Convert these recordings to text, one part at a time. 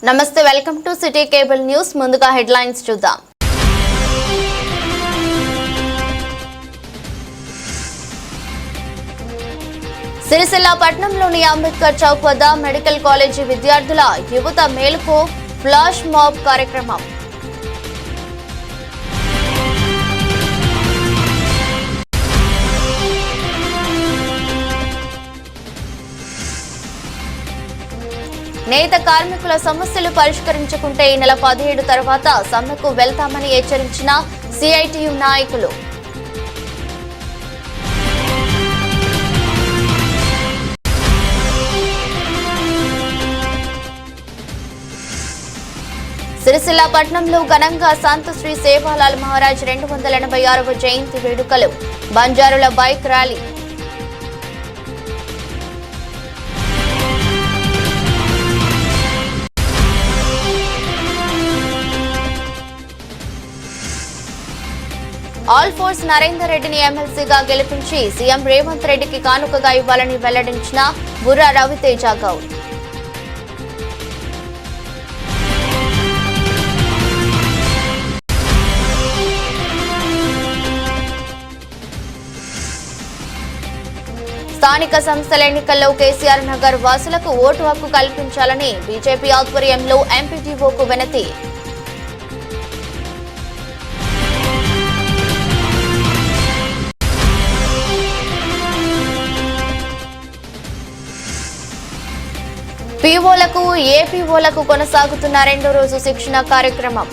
నమస్తే, welcome to city cable news. ముందుగా headlines చూద్దాం. సిరిసిల్ల పట్టణంలోని అంబేద్కర్ చౌక్ వద్ద మెడికల్ కాలేజీ విద్యార్థుల యువత మేలుకు ఫ్లాష్ మాబ్ కార్యక్రమం. నేత కార్మికుల సమస్యలు పరిష్కరించుకుంటే ఈ నెల 17 తర్వాత సమ్మెకు వెళ్తామని హెచ్చరించిన సిఐటియు నాయకులు. సిరిసిల్ల పట్టణంలో ఘనంగా సంత్ శ్రీ సేవాలాల్ మహారాజ్ 286వ జయంతి వేడుకలు. బంజారుల bike rally. Alphores Narender రెడ్డిని ఎమ్మెల్సీగా గెలిపించి సీఎం రేవంత్ రెడ్డికి కానుకగా ఇవ్వాలని వెల్లడించిన బుర్రా రవితేజ గౌడ్. స్థానిక సంస్థల ఎన్నికల్లో కేసీఆర్ నగర్ వాసులకు ఓటు హక్కు కల్పించాలని బీజేపీ ఆధ్వర్యంలో ఎంపీటీఓకు వినతి. పీఓలకు ఏపీఓలకు కొనసాగుతున్న రెండో రోజు శిక్షణ కార్యక్రమం.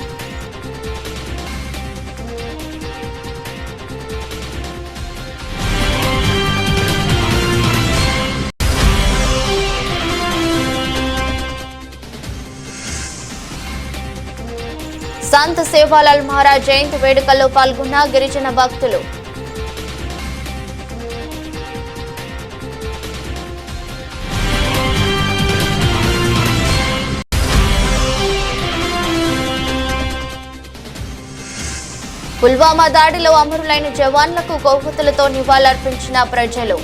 సంత్ సేవాలాల్ మహారాజ్ జయంతి వేడుకల్లో పాల్గొన్న గిరిజన భక్తులు. పుల్వామా దాడిలో అమరులైన జవాన్లకు కొవ్వొత్తులతో నివాళులర్పించిన ప్రజలు.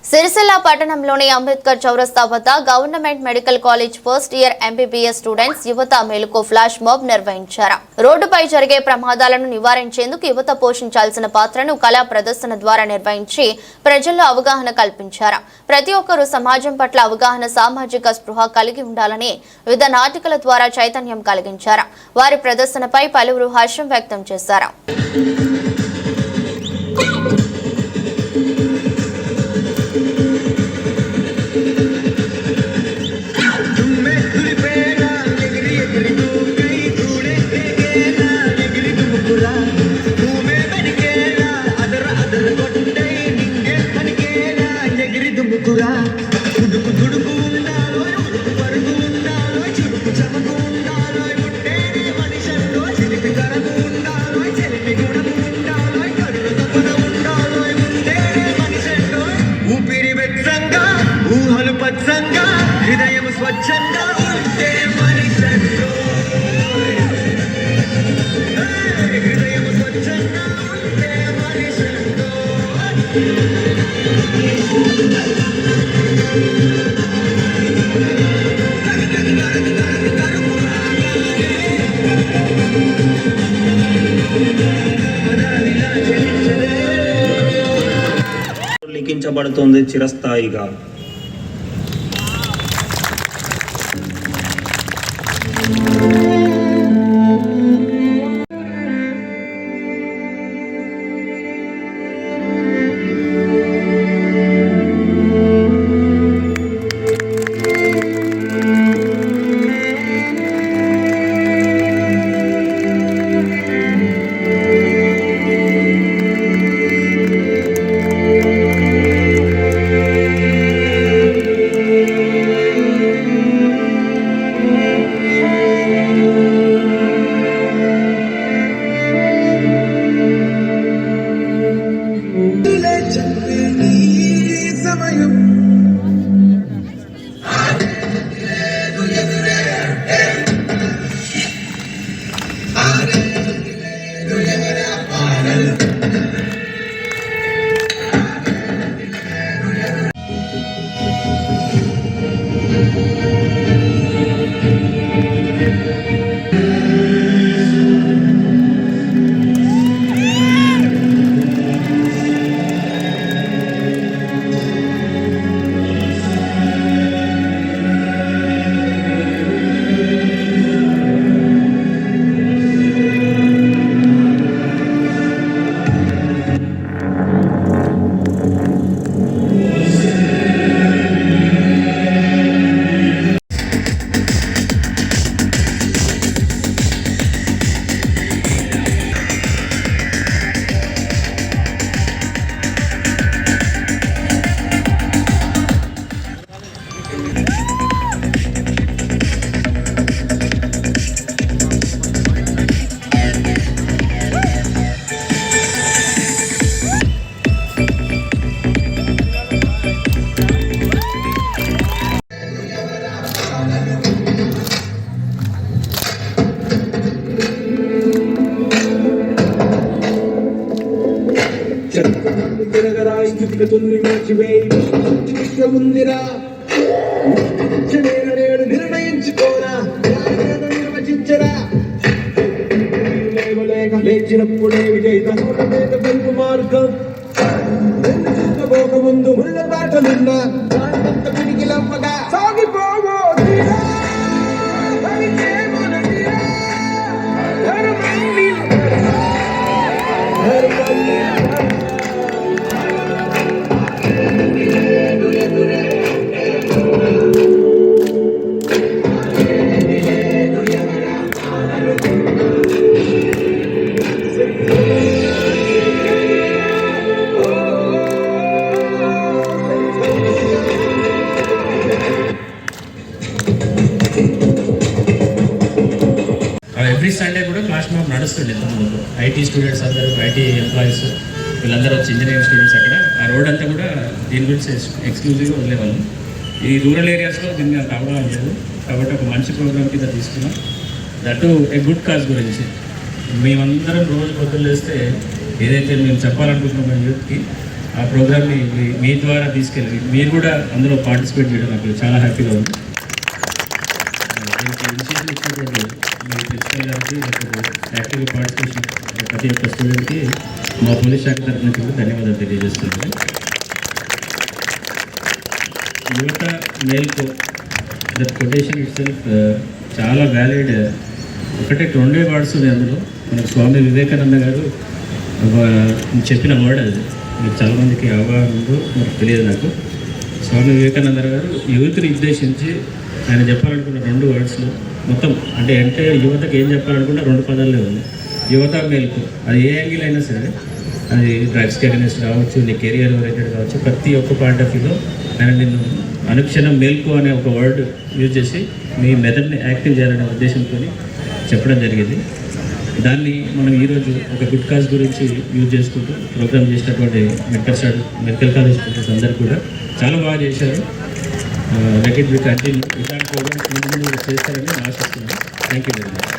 సిరిసిల్ల పట్టణంలోని అంబేద్కర్ చౌరస్తా వద్ద government medical college first year MBBS students యువత మేలుకు ఫ్లాష్ మాబ్ నిర్వహించారు. రోడ్డుపై జరిగే ప్రమాదాలను నివారించేందుకు యువత పోషించాల్సిన పాత్రను కళా ప్రదర్శన ద్వారా నిర్వహించి ప్రజల్లో అవగాహన కల్పించారు. ప్రతి ఒక్కరూ సమాజం పట్ల అవగాహన, సామాజిక స్పృహ కలిగి ఉండాలని వివిధ నాటికల ద్వారా చైతన్యం కలిగించారు. వారి ప్రదర్శనపై పలువురు హర్షం వ్యక్తం చేశారు. లిఖించబడుతుంది చిరస్థాయిగా. చుక్కతుల్ని మార్చివేయి ఉందిరా నేడు నిర్ణయించుకోరా నిర్వచించరా లేవలేక లేచినప్పుడే విజయిత వెలుగు మార్గం చూసుకోక ముందు ముళ్ళ బాటలున్నా పిడికిలమ్మగా సాగిపోవో ఎవ్రీ సండే కూడా ఫ్లాష్ మాబ్ నడుస్తుండే ఇంతకుముందు ఐటీ స్టూడెంట్స్ అందరూ ఐటీ ఎంప్లాయీస్ వీళ్ళందరూ వచ్చి ఇంజనీరింగ్ స్టూడెంట్స్ అక్కడ ఆ రోడ్ అంతా కూడా దీని గురించి ఎక్స్క్లూజివ్గా వదిలేవాళ్ళం. ఈ రూరల్ ఏరియాస్లో దీన్ని అంత అవగాహన లేదు కాబట్టి ఒక మంచి ప్రోగ్రామ్ కింద తీసుకున్నాం. దట్టు ఏ గుడ్ కాజ్ గురించి మేమందరం రోజు పొద్దున్న లేస్తే ఏదైతే మేము చెప్పాలనుకుంటున్నాం మన యూత్కి ఆ ప్రోగ్రామ్ని మీ ద్వారా తీసుకెళ్ళి మీరు కూడా అందులో పార్టిసిపేట్ చేయడం నాకు చాలా హ్యాపీగా ఉంది. దీనికి ఇనిషియేటివ్ ఇచ్చినటువంటి మీ ప్రిన్సిపల్ గారికి యాక్టివ్గా పార్టిసిపేషన్ ప్రతి ఒక్క స్టూడెంట్కి మా పోలీస్ శాఖ తరఫు నుంచి కూడా ధన్యవాదాలు తెలియజేస్తున్నాను. యువత మేల్కో దట్ కొటేషన్ ఇట్ సెల్ఫ్ చాలా వ్యాలిడ్. ఒకటే 2 వర్డ్స్ ఉంది అందులో. మన స్వామి వివేకానంద గారు చెప్పిన వర్డ్ అది. మీకు చాలామందికి అవగాహన ఉందో మనకు తెలియదు. నాకు స్వామి వివేకానంద గారు యూత్ని ఉద్దేశించి ఆయన చెప్పాలనుకున్న 2 వర్డ్స్లో మొత్తం అంటే యువతకు ఏం చెప్పాలనుకున్నా 2 పదాలే ఉంది. యువత మేల్కు. అది ఏ యాంగిల్ అయినా సరే, అది డ్రగ్స్కి అగెనిస్ట్ కావచ్చు, నీ కెరియర్ ఓరియంటెడ్ కావచ్చు, ప్రతి ఒక్క పాయింట్ ఆఫ్ వ్యూలో ఆయన నిన్ను అనుక్షణం మేల్కు అనే ఒక వర్డ్ యూజ్ చేసి మీ మెథడ్ని యాక్టివ్ చేయాలనే ఉద్దేశంతో చెప్పడం జరిగింది. దాన్ని మనం ఈరోజు ఒక గుడ్ కాజ్ గురించి యూజ్ చేసుకుంటూ ప్రోగ్రామ్ చేసినటువంటి మెడికల్ కాలేజ్ స్టూడెంట్స్ అందరూ కూడా చాలా బాగా చేశారు. Let it be continue. ఇలాంటి ప్రోగ్రామ్స్ ముందు చేస్తారని ఆశిస్తున్నాను. Thank you very much.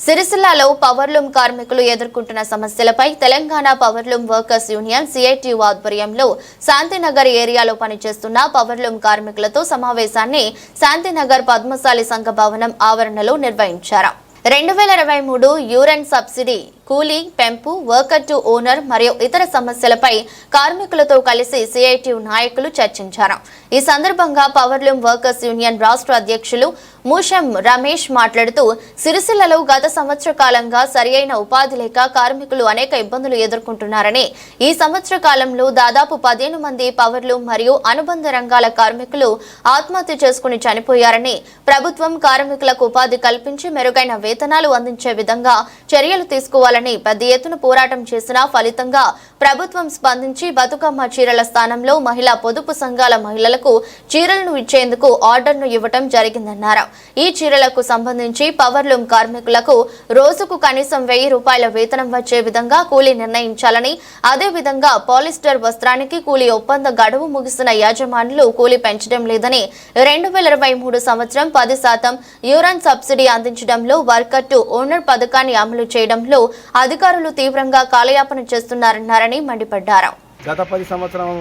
సిరిసిల్లాలో పవర్లూమ్ కార్మికులు ఎదుర్కొంటున్న సమస్యలపై Telangana powerloom workers union CITU ఆధ్వర్యంలో శాంతినగర్ ఏరియాలో పనిచేస్తున్న పవర్లూమ్ కార్మికులతో సమావేశాన్ని శాంతినగర్ పద్మశాలి సంఘ భవనం ఆవరణలో నిర్వహించారు. 2023 యూరన్ సబ్సిడీ, కూలీ పెంపు, వర్కర్ టు ఓనర్ మరియు ఇతర సమస్యలపై కార్మికులతో కలిసి సిఐటియు నాయకులు చర్చించారు. ఈ సందర్భంగా పవర్లూమ్ వర్కర్స్ యూనియన్ రాష్ట్ర అధ్యక్షులు మూషం రమేష్ మాట్లాడుతూ, సిరిసిల్లలో గత సంవత్సర కాలంగా సరియైన ఉపాధి లేక కార్మికులు అనేక ఇబ్బందులు ఎదుర్కొంటున్నారని, ఈ సంవత్సర కాలంలో దాదాపు 15 మంది పవర్లూమ్ మరియు అనుబంధ రంగాల కార్మికులు ఆత్మహత్య చేసుకుని చనిపోయారని, ప్రభుత్వం కార్మికులకు ఉపాధి కల్పించి మెరుగైన వేతనాలు అందించే విధంగా చర్యలు తీసుకోవాలని పెద్ద ఎత్తున పోరాటం చేసిన ఫలితంగా ప్రభుత్వం స్పందించి బతుకమ్మ చీరల స్థానంలో మహిళా పొదుపు సంఘాల మహిళలకు చీరలను ఇచ్చేందుకు ఆర్డర్ను ఇవ్వటం జరిగిందన్నారు. ఈ చీరలకు సంబంధించి పవర్లూమ్ కార్మికులకు రోజుకు కనీసం 1000 రూపాయల వేతనం వచ్చే విధంగా కూలీ నిర్ణయించాలని, అదేవిధంగా పాలిస్టర్ వస్త్రానికి కూలీ ఒప్పంద గడువు ముగిసిన యాజమానులు కూలీ పెంచడం లేదని, 2023 సంవత్సరం 10% యూరన్ సబ్సిడీ అందించడంలో, వర్కర్ టు ఓనర్ పథకాన్ని అమలు చేయడంలో అధికారులు తీవ్రంగా కాలయాపన చేస్తున్నారన్నారని మండిపడ్డారు. గత 10 సంవత్సరాల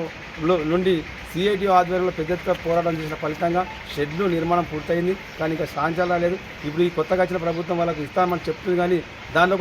నుండి సిఐటియు ఆధ్వర్యంలో పెద్ద ఎత్తున పోరాటం చేసిన ఫలితంగా షెడ్లు నిర్మాణం పూర్తయింది. కానీ ఇంకా సాంచాలా లేదు. ఇప్పుడు ఈ కొత్తగా వచ్చిన ప్రభుత్వం వాళ్ళకు ఇస్తామని చెప్తుంది, కానీ దానిలో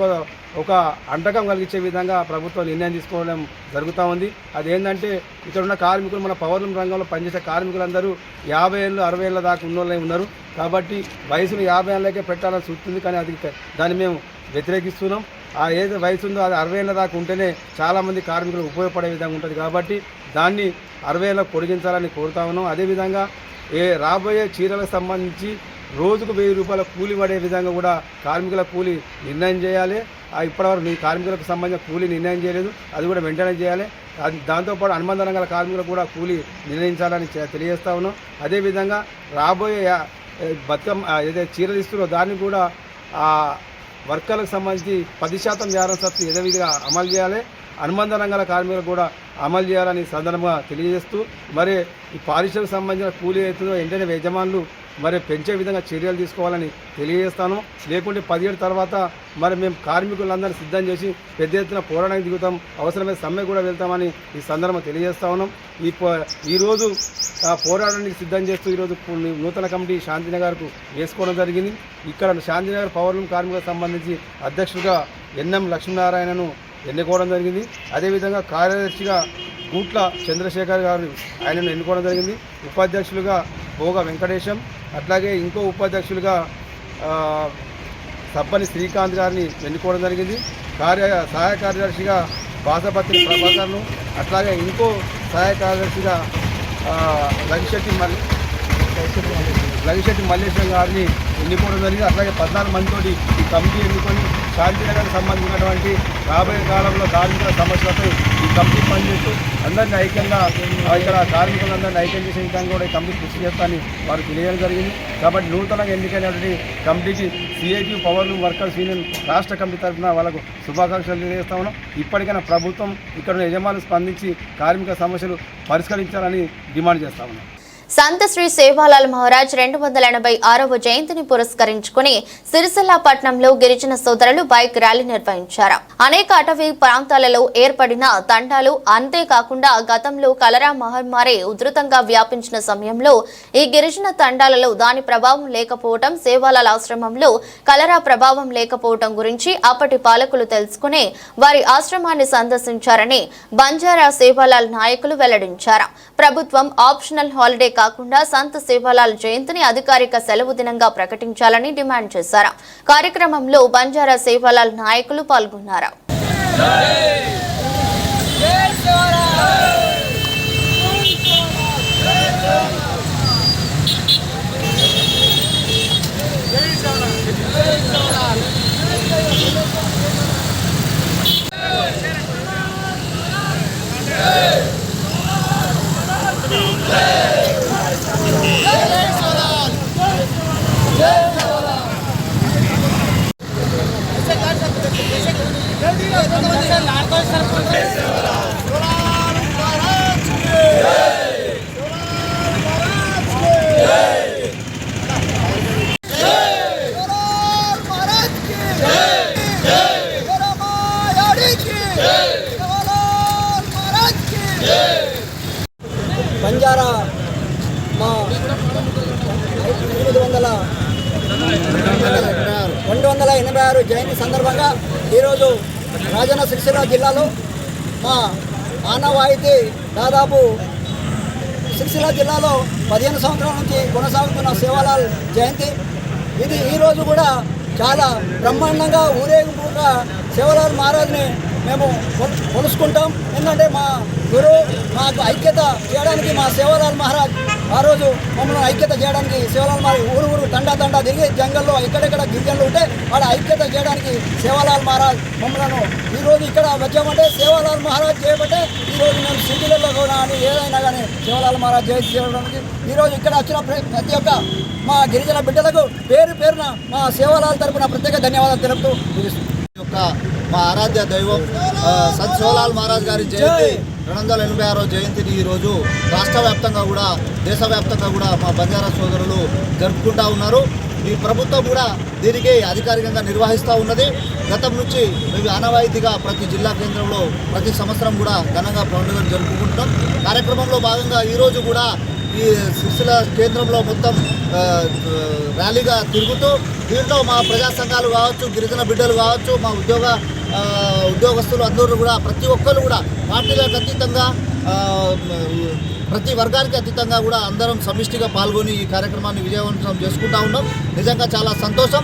ఒక అంటకం కలిగించే విధంగా ప్రభుత్వం నిర్ణయం తీసుకోవడం జరుగుతూ ఉంది. అదేంటంటే ఇక్కడ ఉన్న కార్మికులు, మన పవర్లూమ్ రంగంలో పనిచేసే కార్మికులందరూ 50 ఏళ్ళు 60 ఏళ్ళ దాకా ఉన్నోళ్ళే ఉన్నారు. కాబట్టి వయసును 50 ఏళ్ళకే పెట్టాలని చూస్తుంది, కానీ దాన్ని మేము వ్యతిరేకిస్తున్నాం. ఆ ఏది వయసు ఉందో అది 60 ఏళ్ళ దాకా ఉంటేనే చాలామంది కార్మికులు ఉపయోగపడే విధంగా ఉంటుంది. కాబట్టి దాన్ని 60 ఏళ్ళకు పొడిగించాలని కోరుతా ఉన్నాం. అదేవిధంగా రాబోయే చీరలకు సంబంధించి రోజుకు 1000 రూపాయల కూలీ పడే విధంగా కూడా కార్మికుల కూలీ నిర్ణయం చేయాలి. ఇప్పటివరకు ఈ కార్మికులకు సంబంధించిన కూలీ నిర్ణయం చేయలేదు, అది కూడా వెంటనే చేయాలి. దాంతోపాటు అనుబంధ రంగాల కార్మికులకు కూడా కూలీ నిర్ణయించాలని తెలియజేస్తా ఉన్నాం. అదేవిధంగా రాబోయే బతుకమ్మ ఏదైతే చీరలు ఇస్తున్నారో దాన్ని కూడా వర్కర్లకు సంబంధించి 10% వ్యారం సబ్సిడీ యథావిధిగా అమలు చేయాలి. అనుబంధ రంగాల కార్మికులకు కూడా అమలు చేయాలని సందర్భంగా తెలియజేస్తూ, మరి ఈ పారిశ్రమకు సంబంధించిన కూలీ అవుతుందో వెంటనే యజమానులు మరి పెంచే విధంగా చర్యలు తీసుకోవాలని తెలియజేస్తాను. లేకుంటే 17 తర్వాత మరి మేము కార్మికులందరినీ సిద్ధం చేసి పెద్ద ఎత్తున పోరాటానికి దిగుతాం, అవసరమైన సమ్మె కూడా వెళ్తామని ఈ సందర్భంగా తెలియజేస్తా ఉన్నాం. ఈరోజు పోరాటానికి సిద్ధం చేస్తూ ఈరోజు నూతన కమిటీ శాంతినగర్కు వేసుకోవడం జరిగింది. ఇక్కడ శాంతినగర్ పవర్ లూమ్ కార్మికులకు సంబంధించి అధ్యక్షుడిగా ఎన్ఎం లక్ష్మీనారాయణను ఎన్నుకోవడం జరిగింది. అదేవిధంగా కార్యదర్శిగా కూట్ల చంద్రశేఖర్ గారు ఆయనను ఎన్నుకోవడం జరిగింది. ఉపాధ్యక్షులుగా భోగ వెంకటేశం, అట్లాగే ఇంకో ఉపాధ్యక్షులుగా సబ్బని శ్రీకాంత్ గారిని ఎన్నుకోవడం జరిగింది. సహాయ కార్యదర్శిగా బాసపత్రి ప్రభాకర్ను, అట్లాగే ఇంకో సహాయ కార్యదర్శిగా లగిశెట్టి మల్లేశ్వరం గారిని ఎన్నుకోవడం జరిగింది. అట్లాగే 14 మందితోటి ఈ కమిటీ ఎన్నుకొని శాంతినగర్కి సంబంధించినటువంటి రాబోయే కాలంలో కార్మికుల సమస్యలపై ఈ కమిటీ పనిచేస్తూ అందరినీ ఐక్యంగా ఇక్కడ కార్మికులందరినీ ఐక్యం చేసే విధంగా కూడా ఈ కమిటీ కృషి చేస్తానని వారు తెలియడం జరిగింది. కాబట్టి నూతనంగా ఎన్నికైనటువంటి కమిటీకి CIT power loom workers union రాష్ట్ర కమిటీ తరఫున వాళ్ళకు శుభాకాంక్షలు తెలియజేస్తా ఉన్నాం. ఇప్పటికైనా ప్రభుత్వం ఇక్కడ యజమానులు స్పందించి కార్మిక సమస్యలు పరిష్కరించాలని డిమాండ్ చేస్తా ఉన్నాం. సంత శ్రీ సేవాలాల్ మహారాజ్ 286వ జయంతిని పురస్కరించుకుని సిరిసిల్ల పట్టణంలో గిరిజన సోదరులు బైక్ ర్యాలీ నిర్వహించారు. అనేక అటవీ ప్రాంతాలలో ఏర్పడిన తండాలు, అంతేకాకుండా గతంలో కలరా మహమ్మారి ఉధృతంగా వ్యాపించిన సమయంలో ఈ గిరిజన తండాలలో దాని ప్రభావం లేకపోవడం, సేవాలాల్ ఆశ్రమంలో కలరా ప్రభావం లేకపోవడం గురించి అప్పటి పాలకులు తెలుసుకుని వారి ఆశ్రమాన్ని సందర్శించారని బంజారా సేవాలాల్ నాయకులు వెల్లడించారు. ప్రభుత్వం ఆప్షనల్ హాలిడే కాకుండా సంత్ సేవాలాల్ జయంతిని అధికారిక సెలవు దినంగా ప్రకటించాలని డిమాండ్ చేశారు. కార్యక్రమంలో బంజారా సేవాలాల్ నాయకులు పాల్గొన్నారు. బంజారా మా 286 జయంతి సందర్భంగా ఈరోజు రాజన్న సిరిసిల్ల జిల్లాలో మా ఆనవాయితీ దాదాపు సిరిసిల్ల జిల్లాలో 15 సంవత్సరాల నుంచి కొనసాగుతున్న సేవాలాల్ జయంతి. ఇది ఈరోజు కూడా చాలా బ్రహ్మాండంగా ఊరేగింపుగా సేవాలాల్ మహారాజ్ని మేము కొలుసుకుంటాం. ఎందుకంటే మా గురువు మాకు ఐక్యత చేయడానికి మా సేవాలాల్ మహారాజ్ ఆ రోజు మమ్మల్ని ఐక్యత చేయడానికి సేవాలాల్ మహారాజ్ ఊరు తండా తిరిగి జంగల్లో ఎక్కడెక్కడ గిరిజనులు ఉంటే వాళ్ళ ఐక్యత చేయడానికి సేవాలాల్ మహారాజ్ మమ్మల్ని ఈరోజు ఇక్కడ వచ్చామంటే సేవాలాల్ మహారాజ్ చేయబట్టే ఈరోజు మేము సిటీలలో కూడా అని ఏదైనా కానీ సేవాలాల్ మహారాజ్ చేయడానికి ఈరోజు ఇక్కడ వచ్చిన ప్రతి ఒక్క మా గిరిజన బిడ్డలకు పేరున మా సేవాలాల్ తరపున ప్రత్యేక ధన్యవాదాలు తెలుపుతూ మా ఆరాధ్య దైవం సంత్ సేవాలాల్ మహారాజ్ గారి జయంతి 286వ జయంతిని ఈరోజు రాష్ట్ర వ్యాప్తంగా కూడా దేశవ్యాప్తంగా కూడా మా బంజారా సోదరులు జరుపుకుంటూ ఉన్నారు. ఈ ప్రభుత్వం కూడా దీనికి అధికారికంగా నిర్వహిస్తూ ఉన్నది. గతం నుంచి మేము ఆనవాయితీగా ప్రతి జిల్లా కేంద్రంలో ప్రతి సంవత్సరం కూడా ఘనంగా పండుగలు జరుపుకుంటున్నాం. కార్యక్రమంలో భాగంగా ఈరోజు కూడా ఈ సిరిసిల్ల కేంద్రంలో మొత్తం ర్యాలీగా తిరుగుతూ దీంట్లో మా ప్రజా సంఘాలు కావచ్చు, గిరిజన బిడ్డలు కావచ్చు, మా ఉద్యోగస్తులు అందరూ కూడా ప్రతి ఒక్కరు కూడా పార్టీలకు అతీతంగా ప్రతి వర్గానికి అతీతంగా కూడా అందరం సమిష్టిగా పాల్గొని ఈ కార్యక్రమాన్ని విజయవంతం చేసుకుంటా ఉన్నాం. నిజంగా చాలా సంతోషం.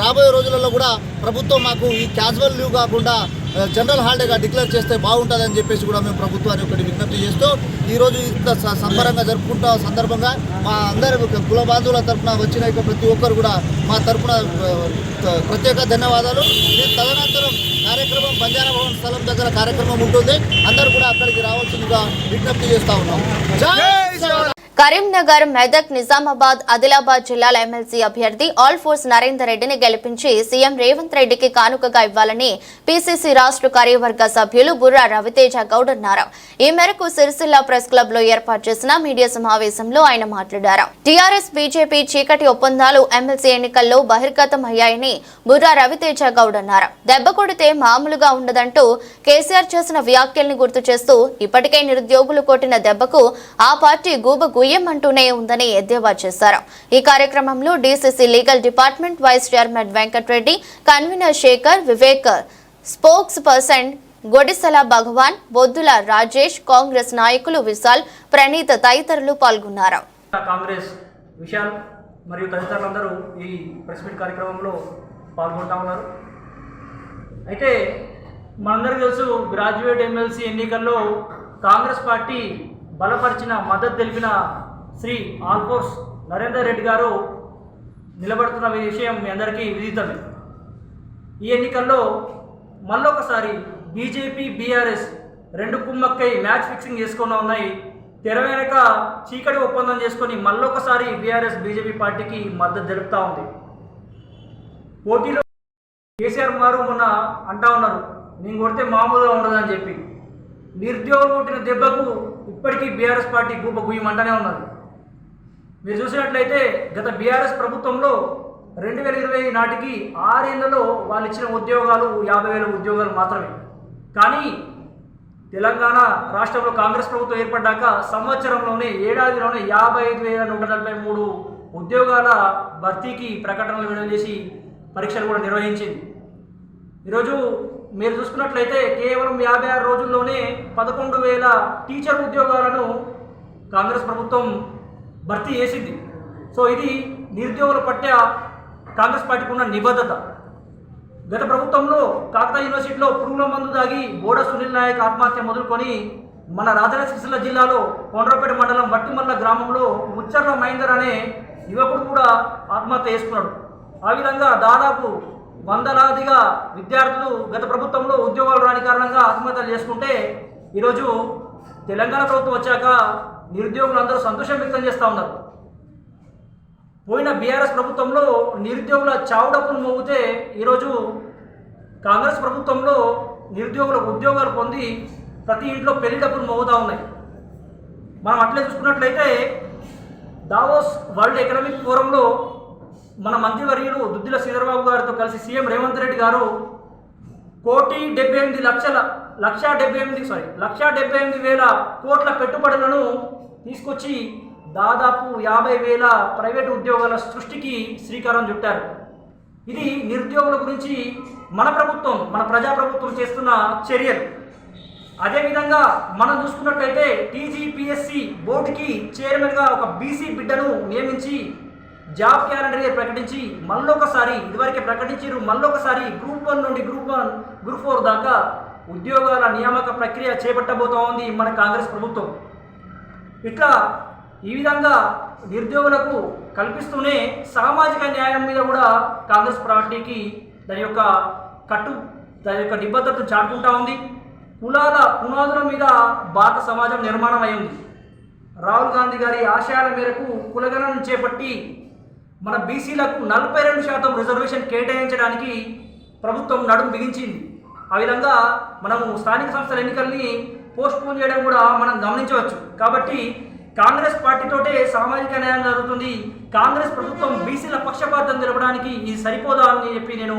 రాబోయే రోజులలో కూడా ప్రభుత్వం మాకు ఈ క్యాజువల్ లీవ్ కాకుండా జనరల్ హాలిడేగా డిక్లేర్ చేస్తే బాగుంటుందని చెప్పేసి కూడా మేము ప్రభుత్వాన్ని ఒకటి విజ్ఞప్తి చేస్తూ ఈరోజు ఇంత సంబరంగా జరుపుకుంటా సందర్భంగా మా అందరి కుల బాంధవుల తరఫున వచ్చిన ప్రతి ఒక్కరు కూడా మా తరఫున ప్రత్యేక ధన్యవాదాలు. తదనంతరం కార్యక్రమం బంజారా భవన్ స్థలం దగ్గర కార్యక్రమం ఉంటుంది. అందరూ కూడా అక్కడికి రావాల్సిందిగా విజ్ఞప్తి చేస్తా ఉన్నాం. కరీంనగర్, మెదక్, నిజామాబాద్, ఆదిలాబాద్ జిల్లాల ఎమ్మెల్సీ అభ్యర్థి ఆల్ ఫోర్స్ నరేందర్ రెడ్డిని గెలిపించి సీఎం రేవంత్ రెడ్డికి కానుకగా ఇవ్వాలని పీసీసీ రాష్ట్ర కార్యవర్గ సభ్యులు బుర్రా రవితేజ గౌడ్ అన్నారు. ఈ మేరకు సిరిసిల్ల ప్రెస్ క్లబ్ లో ఏర్పాటు చేసిన మీడియా సమావేశంలో ఆయన మాట్లాడారు. టీఆర్ఎస్, బీజేపీ చీకటి ఒప్పందాలు ఎమ్మెల్సీ ఎన్నికల్లో బహిర్గతం అయ్యాయని బుర్రా రవితేజ గౌడ్ అన్నారు. దెబ్బ కొడితే మామూలుగా ఉండదంటూ కేసీఆర్ చేసిన వ్యాఖ్యల్ని గుర్తు చేస్తూ ఇప్పటికే నిరుద్యోగులు కొట్టిన దెబ్బకు ఆ పార్టీ గుయ్యమంటూనే ఉందని ఎద్దేవా చేశారు. ఈ కార్యక్రమంలో DCC legal department vice chairman Venkatareddy, convener Shekhar, Vivek, spokesperson Godisala Bhagavan, Boddula Rajesh, Congress నాయకులు విశాల్, ప్రణీత్ తదితరులు పాల్గొన్నారు. కాంగ్రెస్ విశాల్ మరియు తదితరులందరూ ఈ ప్రెస్ మీట్ కార్యక్రమంలో పాల్గొంటా ఉన్నారు. అయితే మనందరికీ తెలుసు, గ్రాడ్యుయేట్ ఎమ్మెల్సీ ఎన్నికల్లో కాంగ్రెస్ పార్టీ బలపరిచిన మద్దతు తెలిపిన శ్రీ ఆల్ ఫోర్స్ నరేందర్ రెడ్డి గారు నిలబడుతున్న విషయం మీ అందరికీ విదితమే. ఈ ఎన్నికల్లో మళ్ళొకసారి బీజేపీ, బీఆర్ఎస్ రెండు కుమ్మక్కై మ్యాచ్ ఫిక్సింగ్ చేసుకుని ఉన్నాయి. తెర వెనక చీకటి ఒప్పందం చేసుకొని మళ్ళొకసారి బీఆర్ఎస్, బీజేపీ పార్టీకి మద్దతు తెలుపుతూ ఉంది. పోటీలో కేసీఆర్ గారు మొన్న అంటా ఉన్నారు, నేను కొడితే మామూలుగా ఉండదని చెప్పి. నిరుద్యోగులు కొట్టిన దెబ్బకు ఇప్పటికీ బీఆర్ఎస్ పార్టీ గుయ్యమంటనే ఉన్నది. మీరు చూసినట్లయితే గత బీఆర్ఎస్ ప్రభుత్వంలో 2020 నాటికి 6 ఏళ్లలో వాళ్ళు ఇచ్చిన ఉద్యోగాలు 50,000 ఉద్యోగాలు మాత్రమే. కానీ తెలంగాణ రాష్ట్రంలో కాంగ్రెస్ ప్రభుత్వం ఏర్పడ్డాక సంవత్సరంలోనే, ఏడాదిలోనే 55,143 ఉద్యోగాల భర్తీకి ప్రకటనలు విడుదల చేసి పరీక్షలు కూడా నిర్వహించింది. ఈరోజు మీరు చూసుకున్నట్లయితే కేవలం 56 రోజుల్లోనే 11,000 టీచర్ ఉద్యోగాలను కాంగ్రెస్ ప్రభుత్వం భర్తీ చేసింది. సో ఇది నిరుద్యోగుల పట్ల కాంగ్రెస్ పార్టీకి ఉన్న నిబద్ధత. గత ప్రభుత్వంలో కాకతీయ యూనివర్సిటీలో పురుగుల మందు దాగి బోడ సునీల్ నాయక్ ఆత్మహత్య మొదలుకొని మన రాజన్న సిరిసిల్ల జిల్లాలో కొండ్రపేట మండలం వట్టిమల్ల గ్రామంలో ముచ్చర్ల మహేందర్ అనే యువకుడు కూడా ఆత్మహత్య చేసుకున్నాడు. ఆ విధంగా దాదాపు వందలాదిగా విద్యార్థులు గత ప్రభుత్వంలో ఉద్యోగాలు రాని కారణంగా ఆత్మహత్యలు చేసుకుంటే ఈరోజు తెలంగాణ ప్రభుత్వం వచ్చాక నిరుద్యోగులు అందరూ సంతోషం వ్యక్తం చేస్తూ ఉన్నారు. పోయిన బీఆర్ఎస్ ప్రభుత్వంలో నిరుద్యోగుల చావుడప్పులు మోగితే ఈరోజు కాంగ్రెస్ ప్రభుత్వంలో నిరుద్యోగులకు ఉద్యోగాలు పొంది ప్రతి ఇంట్లో పెళ్లి డబ్బులు మోగుతూ ఉన్నాయి. మనం అట్లే చూసుకున్నట్లయితే దావోస్ వరల్డ్ ఎకనామిక్ ఫోరంలో మన మంత్రివర్యులు దుద్దిల శ్రీధర్బాబు గారితో కలిసి సీఎం రేవంత్ రెడ్డి గారు 1,78,000 కోట్ల పెట్టుబడులను తీసుకొచ్చి దాదాపు 50,000 ప్రైవేటు ఉద్యోగాల సృష్టికి శ్రీకారం చుట్టారు. ఇది నిరుద్యోగుల గురించి మన ప్రభుత్వం, మన ప్రజాప్రభుత్వం చేస్తున్న చర్యలు. అదేవిధంగా మనం చూసుకున్నట్లయితే టీజీపీఎస్సీ బోర్డుకి చైర్మన్గా ఒక బీసీ బిడ్డను నియమించి జాబ్ క్యాలెండర్ ప్రకటించి మళ్ళొకసారి, ఇదివరకే ప్రకటించారు, మళ్ళొకసారి గ్రూప్ 1 నుండి గ్రూప్ 4 దాకా ఉద్యోగాల నియామక ప్రక్రియ చేపట్టబోతా ఉంది మన కాంగ్రెస్ ప్రభుత్వం. ఇట్లా ఈ విధంగా నిరుద్యోగులకు కల్పిస్తూనే సామాజిక న్యాయం మీద కూడా కాంగ్రెస్ పార్టీకి దాని యొక్క నిబద్ధతను చాటుకుంటా ఉంది. కులాల పునాదుల మీద భారత సమాజం నిర్మాణం అయింది. రాహుల్ గాంధీ గారి ఆశయాల మేరకు కులగణను చేపట్టి మన బీసీలకు 42% రిజర్వేషన్ కేటాయించడానికి ప్రభుత్వం నడుము బిగించింది. ఆ విధంగా మనము స్థానిక సంస్థల ఎన్నికల్ని పోస్ట్పోన్ చేయడం కూడా మనం గమనించవచ్చు. కాబట్టి కాంగ్రెస్ పార్టీతోటే సామాజిక న్యాయం జరుగుతుంది. కాంగ్రెస్ ప్రభుత్వం బీసీల పక్షపాతం తెలపడానికి ఇది సరిపోదా అని చెప్పి నేను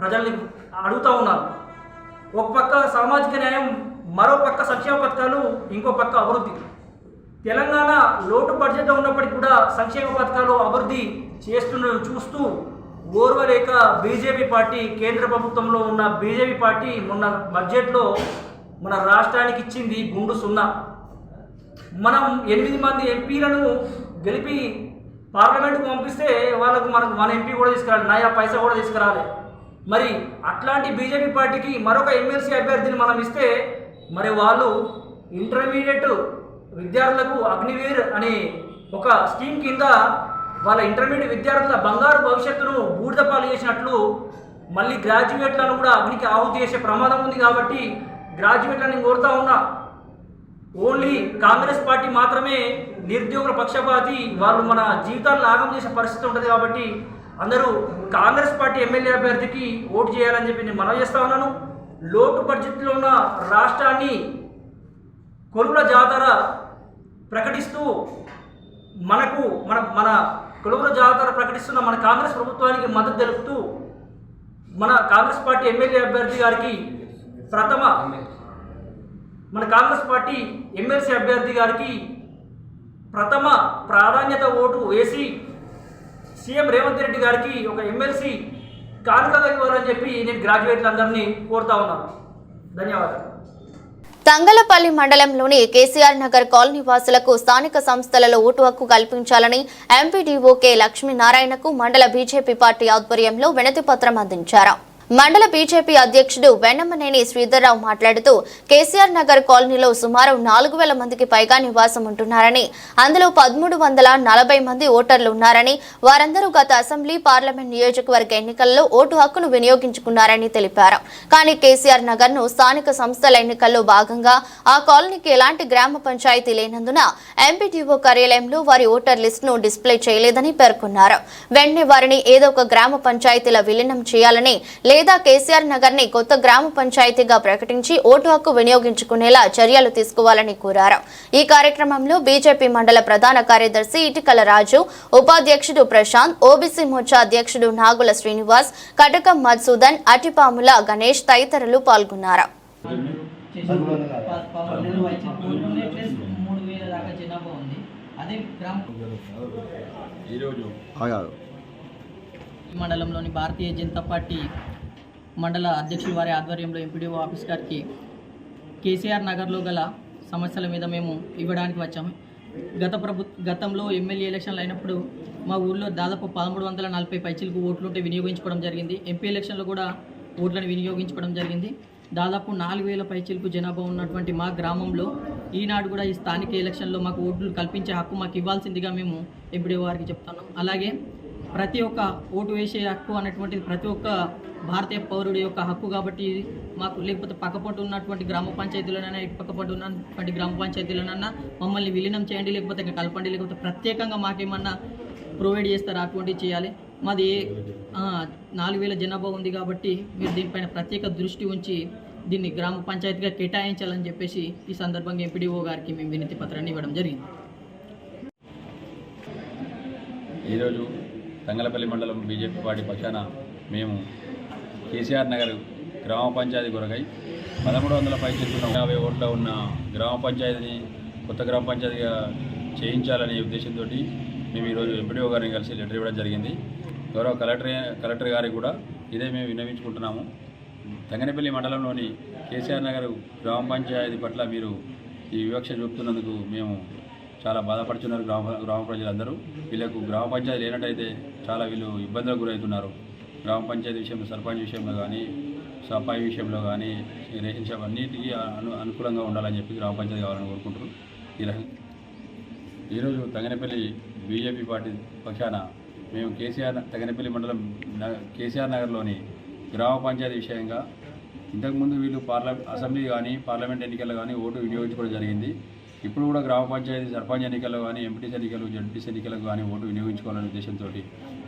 ప్రజల్ని అడుగుతూ ఉన్నాను. ఒక పక్క సామాజిక న్యాయం, మరో పక్క సంక్షేమ పథకాలు, ఇంకో పక్క అభివృద్ధి. తెలంగాణ లోటు బడ్జెట్ ఉన్నప్పటికీ కూడా సంక్షేమ పథకాలు అభివృద్ధి చూస్తూ ఓర్వలేక బీజేపీ పార్టీ, కేంద్ర ప్రభుత్వంలో ఉన్న బీజేపీ పార్టీ మొన్న బడ్జెట్లో మన రాష్ట్రానికి ఇచ్చింది గుండు 0. మనం 8 మంది ఎంపీలను గెలిపి పార్లమెంటుకు పంపిస్తే వాళ్ళకు మన ఎంపీ కూడా తీసుకురాలి, నయా పైసా కూడా తీసుకురాలి. మరి అట్లాంటి బీజేపీ పార్టీకి మరొక ఎమ్మెల్సీ అభ్యర్థిని మనం ఇస్తే మరి వాళ్ళు ఇంటర్మీడియట్ విద్యార్థులకు అగ్నివీర్ అనే ఒక స్కీమ్ కింద వాళ్ళ ఇంటర్మీడియట్ విద్యార్థుల బంగారు భవిష్యత్తును బూడిదపాలు చేసినట్లు మళ్ళీ గ్రాడ్యుయేట్లను కూడా అగ్నికి ఆహుతి చేసే ప్రమాదం ఉంది. కాబట్టి గ్రాడ్యుయేట్లను కోరుతా ఉన్నా, ఓన్లీ కాంగ్రెస్ పార్టీ మాత్రమే నిరుద్యోగుల పక్షపాతి, వాళ్ళు మన జీవితాలను ఆగం చేసే పరిస్థితి ఉంటుంది. కాబట్టి అందరూ కాంగ్రెస్ పార్టీ ఎమ్మెల్యే అభ్యర్థికి ఓటు చేయాలని చెప్పి నేను మనవి చేస్తా ఉన్నాను. లోటు బడ్జెట్లో ఉన్న రాష్ట్రాన్ని కొలువుల జాతర ప్రకటిస్తూ మన కొలువుల జాతర ప్రకటిస్తున్న మన కాంగ్రెస్ ప్రభుత్వానికి మద్దతు తెలుపుతూ మన కాంగ్రెస్ పార్టీ ఎమ్మెల్యే అభ్యర్థి గారికి మన కాంగ్రెస్ పార్టీ ఎమ్మెల్సీ అభ్యర్థి గారికి ప్రథమ ప్రాధాన్యత ఓటు వేసి సీఎం రేవంత్ రెడ్డి గారికి ఒక ఎమ్మెల్సీ కానుకగా ఇవ్వాలని చెప్పి నేను గ్రాడ్యుయేట్లందరినీ కోరుతా ఉన్నాను. ధన్యవాదాలు. తంగలపల్లి మండలంలోని కేసీఆర్ నగర్ కాలనీ వాసులకు స్థానిక సంస్థలలో ఓటు హక్కు కల్పించాలని ఎంపీడీఓ కె లక్ష్మీనారాయణకు మండల బీజేపీ పార్టీ ఆధ్వర్యంలో వినతి పత్రం అందించారు. మండల బీజేపీ అధ్యక్షుడు వెన్నమనేని శ్రీధర్రావు మాట్లాడుతూ కేసీఆర్ నగర్ కాలనీలో సుమారు 4,000 మందికి పైగా నివాసం ఉంటున్నారని, అందులో 1,340 మంది ఓటర్లు ఉన్నారని, వారందరూ గత అసెంబ్లీ పార్లమెంట్ నియోజకవర్గ ఎన్నికల్లో ఓటు హక్కును వినియోగించుకున్నారని తెలిపారు. కానీ కేసీఆర్ నగర్ ను స్థానిక సంస్థల ఎన్నికల్లో భాగంగా ఆ కాలనీకి ఎలాంటి గ్రామ పంచాయతీ లేనందున ఎంపీడీఓ కార్యాలయంలో వారి ఓటర్ లిస్టును డిస్ప్లే చేయలేదని పేర్కొన్నారు. వెంటనే వారిని ఏదో ఒక గ్రామ పంచాయతీల విలీనం చేయాలని లేదా కేసీఆర్ నగర్ ని కొత్త గ్రామ పంచాయతీగా ప్రకటించి ఓటు హక్కు వినియోగించుకునేలా చర్యలు తీసుకోవాలని కోరారు. ఈ కార్యక్రమంలో బీజేపీ మండల ప్రధాన కార్యదర్శి ఇటికల రాజు, ఉపాధ్యక్షుడు ప్రశాంత్, ఓబీసీ మోర్చా అధ్యక్షుడు నాగుల శ్రీనివాస్, కటకం మధుసూదన్, అటిపాముల గణేష్ తదితరులు పాల్గొన్నారు. మండలంలోని భారతీయ జనతా పార్టీ మండల అధ్యక్షుల వారి ఆధ్వర్యంలో ఎంపీడీఓ ఆఫీస్ గారికి కేసీఆర్ నగర్లో గల సమస్యల మీద మేము ఇవ్వడానికి వచ్చాము. గతంలో ఎమ్మెల్యే ఎలక్షన్లు అయినప్పుడు మా ఊళ్ళో దాదాపు 1,340 పైచిలకు ఓట్లుంటే వినియోగించుకోవడం జరిగింది. ఎంపీ ఎలక్షన్లో కూడా ఓట్లను వినియోగించుకోవడం జరిగింది. దాదాపు 4,000 పైచిలకు జనాభా ఉన్నటువంటి మా గ్రామంలో ఈనాడు కూడా ఈ స్థానిక ఎలక్షన్లో మాకు ఓట్లు కల్పించే హక్కు మాకు ఇవ్వాల్సిందిగా మేము ఎంపీడీఓ వారికి చెప్తున్నాం. అలాగే ప్రతి ఒక్క ఓటు వేసే హక్కు అనేటువంటిది ప్రతి ఒక్క భారతీయ పౌరుడి యొక్క హక్కు. కాబట్టి మాకు లేకపోతే పక్కపట్టు ఉన్నటువంటి గ్రామ పంచాయతీలోనైనా ఇటు పక్కపట్టు ఉన్నటువంటి గ్రామ పంచాయతీలోనైనా మమ్మల్ని విలీనం చేయండి, లేకపోతే కలపండి, లేకపోతే ప్రత్యేకంగా మాకేమన్నా ప్రొవైడ్ చేస్తారా అటువంటివి చేయాలి. మాది 4,000 జనాభా ఉంది కాబట్టి మీరు దీనిపైన ప్రత్యేక దృష్టి ఉంచి దీన్ని గ్రామ పంచాయతీగా కేటాయించాలని చెప్పేసి ఈ సందర్భంగా ఎంపీడీఓ గారికి మేము వినతి పత్రాన్ని ఇవ్వడం జరిగింది. ఈరోజు తంగలపల్లి మండలం బీజేపీ పార్టీ పక్షాన మేము కేసీఆర్ నగర్ గ్రామ పంచాయతీ కొరకై 1,300 పైచిలున్న 50 ఓట్ల ఉన్న గ్రామ పంచాయతీని కొత్త గ్రామ పంచాయతీగా చేయించాలనే ఉద్దేశంతో మేము ఈరోజు ఎంపీడీఓ గారిని కలిసి లెటర్ ఇవ్వడం జరిగింది. గౌరవ కలెక్టర్ గారికి కూడా ఇదే మేము విన్నవించుకుంటున్నాము. తంగనపల్లి మండలంలోని కేసీఆర్ నగర్ గ్రామ పంచాయతీ పట్ల మీరు ఈ వివక్ష చూపుతున్నందుకు మేము చాలా బాధపడుతున్నారు గ్రామ ప్రజలందరూ. వీళ్ళకు గ్రామ పంచాయతీ లేనట్టయితే చాలా వీళ్ళు ఇబ్బందులకు గురవుతున్నారు. గ్రామ పంచాయతీ విషయంలో, సర్పంచ్ విషయంలో కానీ, సఫాయి విషయంలో కానీ, రేషన్ షాప్ అన్నిటికీ అనుకూలంగా ఉండాలని చెప్పి గ్రామ పంచాయతీ కావాలని కోరుకుంటారు. ఈరోజు తంగనపల్లి బీజేపీ పార్టీ పక్షాన మేము తంగనపల్లి మండలం కేసీఆర్ నగర్లోని గ్రామ పంచాయతీ విషయంగా ఇంతకుముందు వీళ్ళు అసెంబ్లీ కానీ పార్లమెంట్ ఎన్నికల్లో కానీ ఓటు వినియోగించుకోవడం జరిగింది. ఇప్పుడు కూడా గ్రామ పంచాయతీ సర్పంచ్ ఎన్నికల్లో కానీ, ఎంపీటీసీ ఎన్నికలు, జడ్పీసీ ఎన్నికలకు కానీ ఓటు వినియోగించుకోవాలనే ఉద్దేశంతో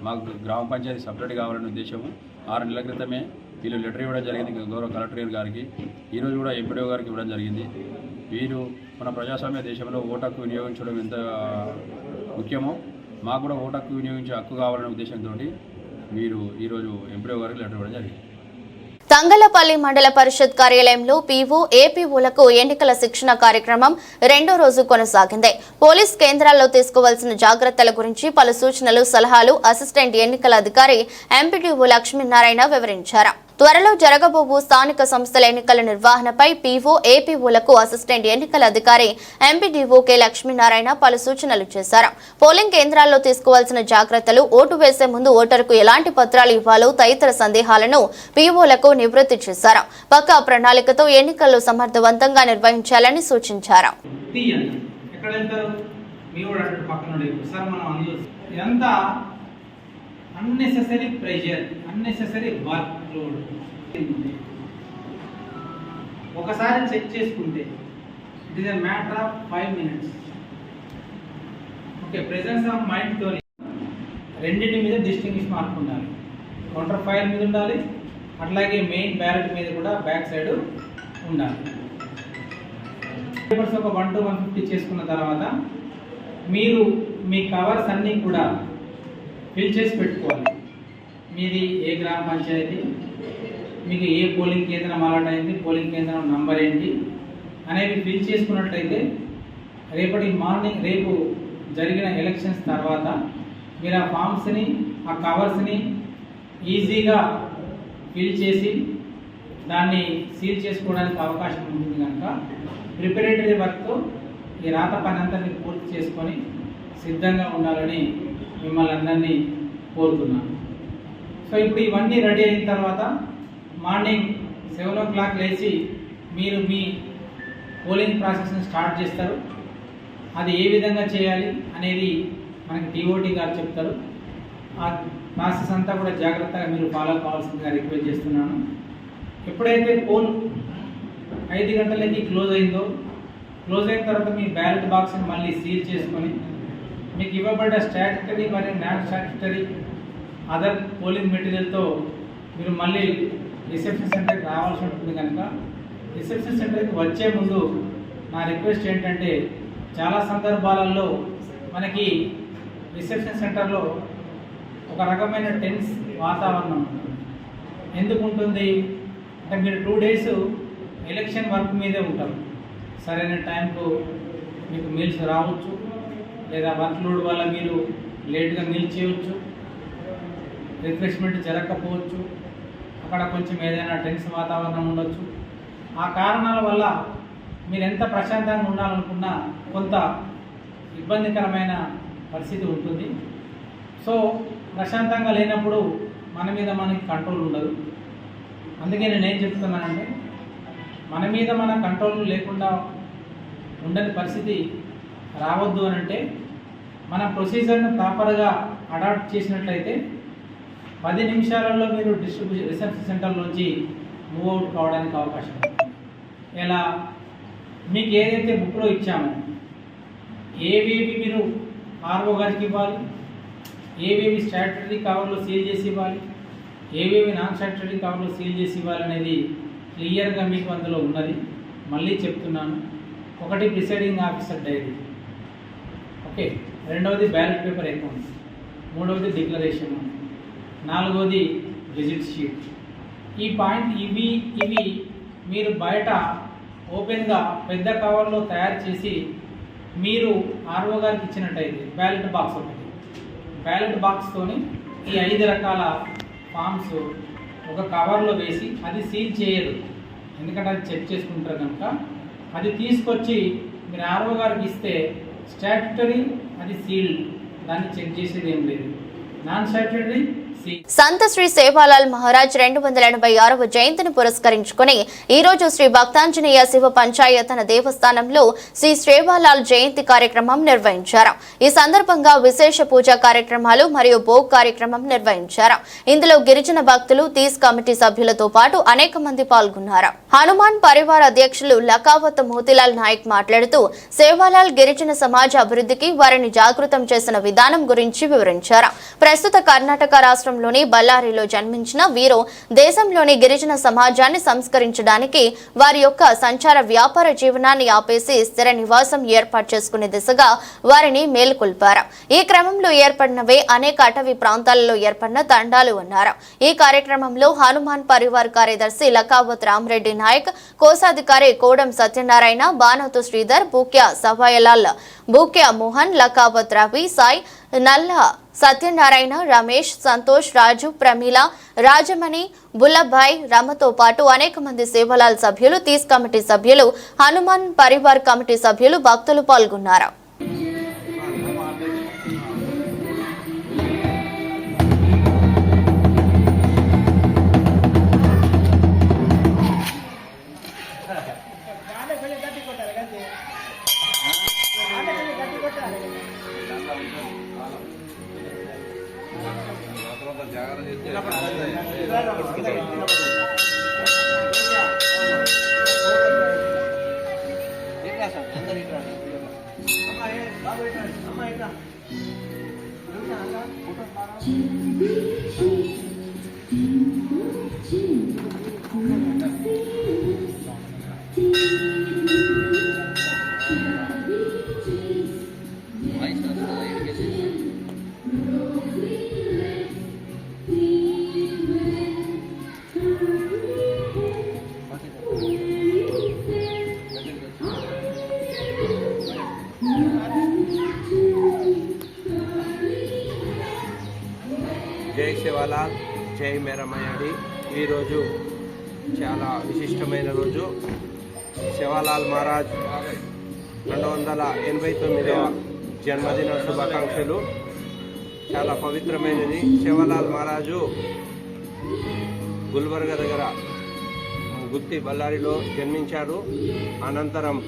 మాకు గ్రామ పంచాయతీ సపరేట్ కావాలనే ఉద్దేశము 6 నెలల క్రితమే వీళ్ళు లెటర్ ఇవ్వడం జరిగింది గౌరవ కలెక్టర్ గారికి. ఈరోజు కూడా ఎంపీడీఓ గారికి ఇవ్వడం జరిగింది. వీరు మన ప్రజాస్వామ్య దేశంలో ఓటు హక్కు వినియోగించడం ఎంత ముఖ్యమో మాకు కూడా ఓటు హక్కు వినియోగించే హక్కు కావాలనే ఉద్దేశంతో వీరు ఈరోజు ఎంపీడీఓ గారికి లెటర్ ఇవ్వడం జరిగింది. తంగలపల్లి మండల పరిషత్ కార్యాలయంలో పీఓ, ఏపీఓలకు ఎన్నికల శిక్షణ కార్యక్రమం 2వ రోజు కొనసాగింది. పోలీస్ కేంద్రాల్లో తీసుకోవాల్సిన జాగ్రత్తల గురించి పలు సూచనలు, సలహాలు అసిస్టెంట్ ఎన్నికల అధికారి ఎంపీడీఓ లక్ష్మీనారాయణ వివరించారు. త్వరలో జరగబోవు స్థానిక సంస్థల ఎన్నికల నిర్వహణపై పీఓ, ఏపీఓలకు అసిస్టెంట్ ఎన్నికల అధికారి ఎంపీడీఓ కె లక్ష్మీనారాయణ పలు సూచనలు చేశారు. పోలింగ్ కేంద్రాల్లో తీసుకోవాల్సిన జాగ్రత్తలు, ఓటు వేసే ముందు ఓటరుకు ఎలాంటి పత్రాలు ఇవ్వాలో తదితర సందేహాలను పీఓలకు నివృత్తి చేశారు. పక్కా ప్రణాళికతో ఎన్నికల్లో సమర్థవంతంగా నిర్వహించాలని సూచించారు. Unnecessary pressure, unnecessary work load ఒకసారి చెక్ చేసుకుంటే it is a matter of 5 minutes. Okay, presence of mind తోని రెండింటి మీద డిస్టింగ్విష్ మార్క్ ఉండాలి. కౌంటర్ ఫైల్ మీద ఉండాలి, అట్లాగే మెయిన్ బ్యాలెట్ మీద కూడా బ్యాక్ సైడ్ ఉండాలి. పేపర్స్ ఒక 1 to 150 చేసుకున్న తర్వాత మీరు మీ కవర్స్ అన్నీ కూడా ఫిల్ చేసి పెట్టుకోవాలి. మీది ఏ గ్రామ పంచాయతీ, మీకు ఏ పోలింగ్ కేంద్రం అలాట్ అయింది, పోలింగ్ కేంద్రం నంబర్ ఏంటి అనేవి ఫిల్ చేసుకున్నట్లయితే రేపు జరిగిన ఎలక్షన్స్ తర్వాత మీరు ఆ ఫామ్స్ని, ఆ కవర్స్ని ఈజీగా ఫిల్ చేసి దాన్ని సీల్ చేసుకోవడానికి అవకాశం ఉంటుంది కనుక ప్రిపరేటరీ వర్క్తో ఈ రాత పని అంతా మీరు పూర్తి చేసుకొని సిద్ధంగా ఉండాలని మిమ్మల్ని అందరినీ కోరుతున్నాను. సో ఇప్పుడు ఇవన్నీ రెడీ అయిన తర్వాత మార్నింగ్ 7 o'clock లేచి మీరు మీ పోలింగ్ ప్రాసెస్ని స్టార్ట్ చేస్తారు. అది ఏ విధంగా చేయాలి అనేది మనకి టీఓటీ గారు చెప్తారు. ఆ ప్రాసెస్ అంతా కూడా జాగ్రత్తగా మీరు ఫాలో కావాల్సిందిగా రిక్వెస్ట్ చేస్తున్నాను. ఎప్పుడైతే పోల్ 5 గంటలకి క్లోజ్ అయిందో, క్లోజ్ అయిన తర్వాత మీ బ్యాలెట్ బాక్స్ని మళ్ళీ సీల్ చేసుకొని మీకు ఇవ్వబడ్డ స్టాట్యుటరీ మరియు నాన్ స్టాట్యుటరీ అదర్ పోలింగ్ మెటీరియల్తో మీరు మళ్ళీ రిసెప్షన్ సెంటర్కి రావాల్సి ఉంటుంది కనుక రిసెప్షన్ సెంటర్కి వచ్చే ముందు నా రిక్వెస్ట్ ఏంటంటే, చాలా సందర్భాలలో మనకి రిసెప్షన్ సెంటర్లో ఒక రకమైన టెన్స్ వాతావరణం ఉంటుంది. ఎందుకు ఉంటుంది అంటే, మీరు 2 days ఎలక్షన్ వర్క్ మీదే ఉంటారు. సరైన టైంకు మీకు మీల్స్ రావచ్చు, లేదా వర్క్ లోడ్ వల్ల మీరు లేట్గా మీల్ చేయవచ్చు, రిఫ్రెష్మెంట్ జరగకపోవచ్చు, అక్కడ కొంచెం ఏదైనా టెన్స్ వాతావరణం ఉండొచ్చు. ఆ కారణాల వల్ల మీరు ఎంత ప్రశాంతంగా ఉండాలనుకున్నా కొంత ఇబ్బందికరమైన పరిస్థితి ఉంటుంది. సో ప్రశాంతంగా లేనప్పుడు మన మీద మనకి కంట్రోల్ ఉండదు. అందుకే నేనేం చెప్తున్నానంటే, మన మీద మన కంట్రోల్ లేకుండా ఉండని పరిస్థితి రావద్దు అని అంటే మన ప్రొసీజర్ని ప్రాపర్గా అడాప్ట్ చేసినట్లయితే 10 నిమిషాలలో మీరు రిసెప్షన్ సెంటర్లోంచి మూవ్ అవుట్ కావడానికి అవకాశం ఉంది. ఎలా, మీకు ఏదైతే బుక్లో ఇచ్చామో ఏవేవి మీరు ఆర్ఓ గారికి ఇవ్వాలి, ఏవేవి స్టాట్యుటరీ కవర్లో సీల్ చేసి ఇవ్వాలి, ఏవేవి నాన్ స్టాట్యుటరీ కవర్లో సీల్ చేసి ఇవ్వాలి అనేది క్లియర్గా మీకు అందులో ఉన్నది. మళ్ళీ చెప్తున్నాను, ఒకటి ప్రిసైడింగ్ ఆఫీసర్ డైరీ, ఓకే, రెండవది బ్యాలెట్ పేపర్ అకౌంట్స్, మూడవది డిక్లరేషన్, నాలుగవది విజిట్ షీట్. ఈ పాయింట్ ఇవి మీరు బయట ఓపెన్గా పెద్ద కవర్లో తయారు చేసి మీరు ఆర్ఓ గారికి ఇచ్చినట్టయితే బ్యాలెట్ బాక్స్ ఒకటి, బ్యాలెట్ బాక్స్తోని ఈ 5 రకాల ఫామ్స్ ఒక కవర్లో వేసి అది సీల్ చేయరు, ఎందుకంటే అది చెక్ చేసుకుంటారు కనుక. అది తీసుకొచ్చి మీరు ఆర్ఓ గారికి ఇస్తే స్టాట్యుటరీ అది సీల్డ్, దాన్ని చెక్ చేసేది ఏం లేదు. నాన్ స్టాట్యుటరీ సంత శ్రీ సేవాలాల్ మహారాజ్ 286వ జయంతిని పురస్కరించుకుని ఈ రోజు శ్రీ భక్తాంజనేయ శివ పంచాయతన దేవస్థానంలో శ్రీ సేవాలాల్ జయంతి కార్యక్రమం నిర్వహించారు. ఈ సందర్భంగా విశేష పూజా కార్యక్రమాలు మరియు భోగ్ కార్యక్రమం నిర్వహించారు. ఇందులో గిరిజన భక్తులు, తీస్ కమిటీ సభ్యులతో పాటు అనేక మంది పాల్గొన్నారు. హనుమాన్ పరివార అధ్యక్షులు లకావత్ మోతిలాల్ నాయక్ మాట్లాడుతూ సేవాలాల్ గిరిజన సమాజ అభివృద్ధికి వారిని జాగృతం చేసిన విధానం గురించి వివరించారు. ప్రస్తుత కర్ణాటక రాష్ట్రంలోని బళ్ళారిలో జన్మించిన వీరు దేశంలోని గిరిజన సమాజాన్ని సంస్కరించడానికి వారి యొక్క సంచార వ్యాపార జీవనాన్ని ఆపేసి స్థిర నివాసం ఏర్పాటు చేసుకునే దిశగా వారిని మేల్కొల్పారు. ఈ క్రమంలో ఏర్పడినవే అనేక అటవీ ప్రాంతాలలో ఏర్పడిన తండాలు అన్నారు. ఈ కార్యక్రమంలో హనుమాన్ పరివార్ కార్యదర్శి లకావత్ రామరెడ్డి నాయక్, కోశాధికారి కోడం సత్యనారాయణ, బానోతు శ్రీధర్, బూక్య సభాయలాల్, బూక్య మోహన్, లకావత్ రవి, సాయి, నల్ల సత్యనారాయణ, రమేష్, సంతోష్, రాజు, ప్రమీల, రాజమణి, బుల్లభాయ్, రమతో పాటు అనేక మంది సేవాలాల్ సభ్యులు, తీస్ కమిటీ సభ్యులు, హనుమాన్ పరివార్ కమిటీ సభ్యులు, భక్తులు పాల్గొన్నారు. Yes, sir. జై శివలాల్, జై మేరమయ్యాడి. ఈరోజు చాలా విశిష్టమైన రోజు. శివలాల్ మహారాజ్ 289వ జన్మదిన శుభాకాంక్షలు. చాలా పవిత్రమైనది. శివలాల్ మహారాజు గుల్బర్గా దగ్గర గుత్తి బళ్ళారిలో జన్మించారు. అనంతరం